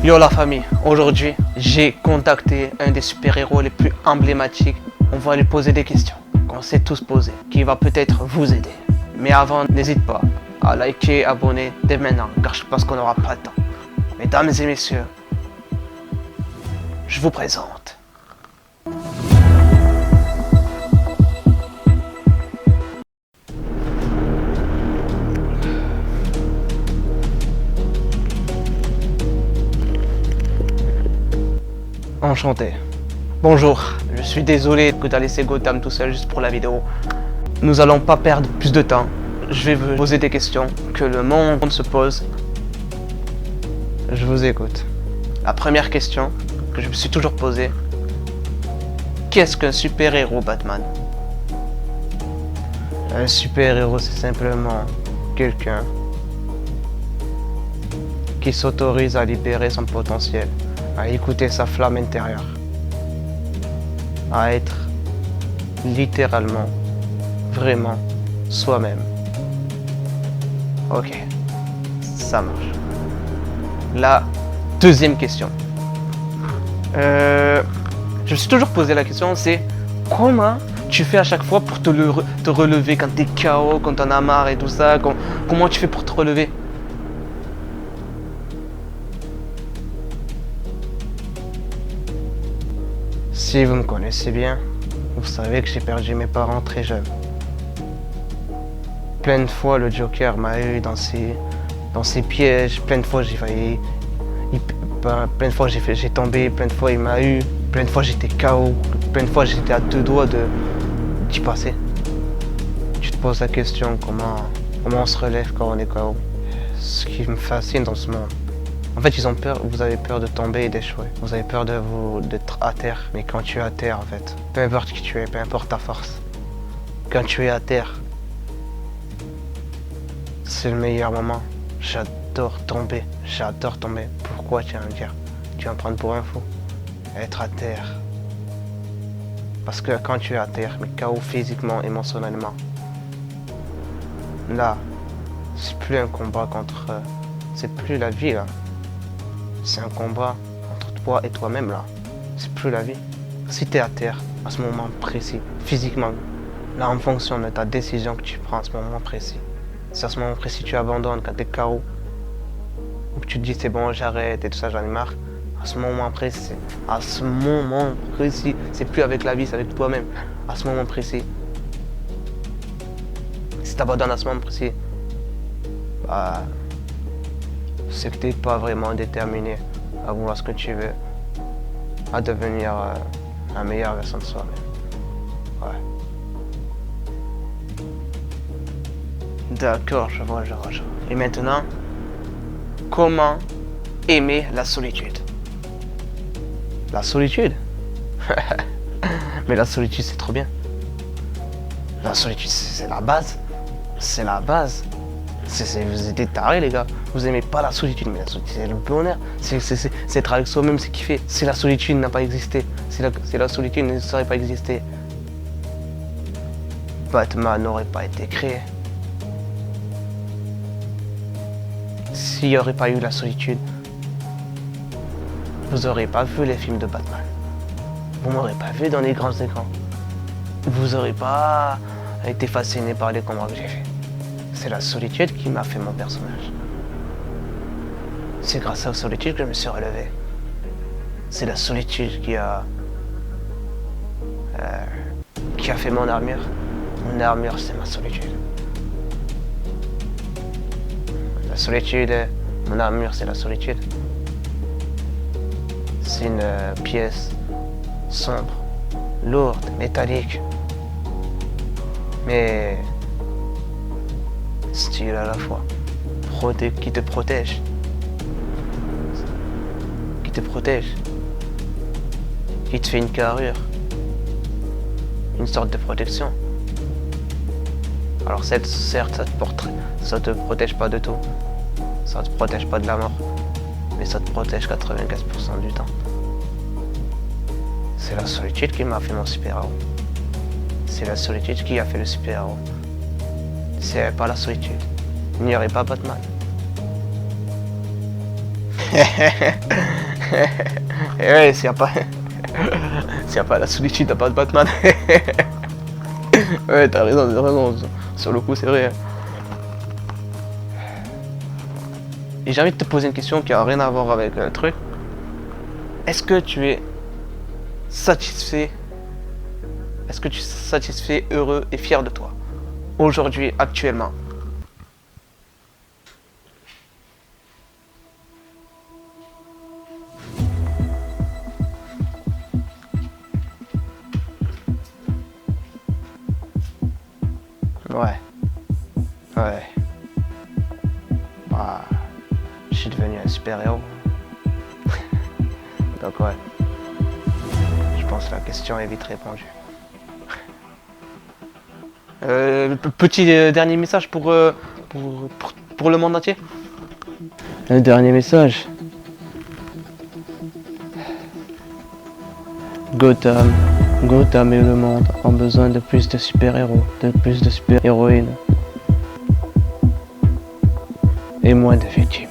Yo la famille, aujourd'hui j'ai contacté un des super-héros les plus emblématiques. On va lui poser des questions qu'on s'est tous posées, qui va peut-être vous aider. Mais avant, n'hésite pas à liker, abonner dès maintenant, car je pense qu'on n'aura pas le temps. Mesdames et messieurs, je vous présente Enchanté. Bonjour, je suis désolé que tu as laissé Gotham tout seul juste pour la vidéo. Nous allons pas perdre plus de temps. Je vais vous poser des questions que le monde se pose. Je vous écoute. La première question que je me suis toujours posée. Qu'est-ce qu'un super-héros, Batman? Un super-héros, c'est simplement quelqu'un qui s'autorise à libérer son potentiel, à écouter sa flamme intérieure, à être littéralement, vraiment soi-même. Ok, ça marche. La deuxième question. Je me suis toujours posé la question, c'est comment tu fais à chaque fois pour te relever quand t'es KO, quand t'en as marre et tout ça, comment tu fais pour te relever? Si vous me connaissez bien, vous savez que j'ai perdu mes parents très jeunes. Plein de fois le Joker m'a eu dans ses pièges, plein de fois j'ai failli, plein de fois j'ai tombé, plein de fois il m'a eu, plein de fois j'étais KO, plein de fois j'étais à deux doigts d'y passer. Tu te poses la question comment on se relève quand on est KO. Ce qui me fascine dans ce monde. En fait, vous avez peur de tomber et d'échouer. Vous avez peur d'être à terre. Mais quand tu es à terre, en fait, peu importe qui tu es, peu importe ta force, quand tu es à terre, c'est le meilleur moment. J'adore tomber. J'adore tomber. Pourquoi, tu vas me dire? Tu vas me prendre pour un fou. Être à terre. Parce que quand tu es à terre, mais KO physiquement, émotionnellement, là, c'est plus un combat contre... c'est plus la vie, là. C'est un combat entre toi et toi-même, là. C'est plus la vie. Si tu es à terre, à ce moment précis, physiquement, là, en fonction de ta décision que tu prends à ce moment précis, si à ce moment précis tu abandonnes quand tu es KO, ou que tu te dis c'est bon, j'arrête et tout ça, j'en ai marre, à ce moment précis, c'est plus avec la vie, c'est avec toi-même. À ce moment précis, si tu abandonnes à ce moment précis, bah, c'est que tu n'es pas vraiment déterminé à vouloir ce que tu veux, à devenir la meilleure version de soi-même. Ouais. D'accord, je vois. Et maintenant, comment aimer la solitude? La solitude? Mais la solitude, c'est trop bien. La solitude, c'est la base. C'est la base. Vous êtes tarés, les gars. Vous aimez pas la solitude, mais la solitude, c'est le bonheur. C'est être avec soi-même, c'est kiffer. Si la solitude n'a pas existé, si la solitude ne serait pas existé, Batman n'aurait pas été créé. S'il n'y aurait pas eu la solitude, vous n'aurez pas vu les films de Batman. Vous m'aurez pas vu dans les grands écrans. Vous n'aurez pas été fasciné par les combats que j'ai fait. C'est la solitude qui m'a fait mon personnage. C'est grâce à la solitude que je me suis relevé. C'est la solitude qui a fait mon armure. Mon armure, c'est ma solitude. La solitude, mon armure, c'est la solitude. C'est une pièce sombre, lourde, métallique, mais style à la fois, qui te protège, qui te fait une carrure, une sorte de protection. Alors certes, ça te protège pas de tout, ça te protège pas de la mort, mais ça te protège 95% du temps. C'est la solitude qui m'a fait mon super-héros. C'est la solitude qui a fait le super-héros. C'est pas la solitude, il n'y aurait pas Batman. Et ouais, s'il n'y a pas... s'il n'y a pas la solitude, t'as pas de Batman. Ouais, t'as raison. Sur le coup, c'est vrai. Et j'ai envie de te poser une question qui a rien à voir avec le truc. Est-ce que tu es satisfait? Est-ce que tu es satisfait, heureux et fier de toi aujourd'hui, actuellement? Ouais. Ouais. Ah, je suis devenu un super-héros. Donc ouais. Je pense que la question est vite répondue. Petit dernier message pour le monde entier. Un dernier message. Gotham et le monde ont besoin de plus de super-héros, de plus de super-héroïnes et moins de victimes.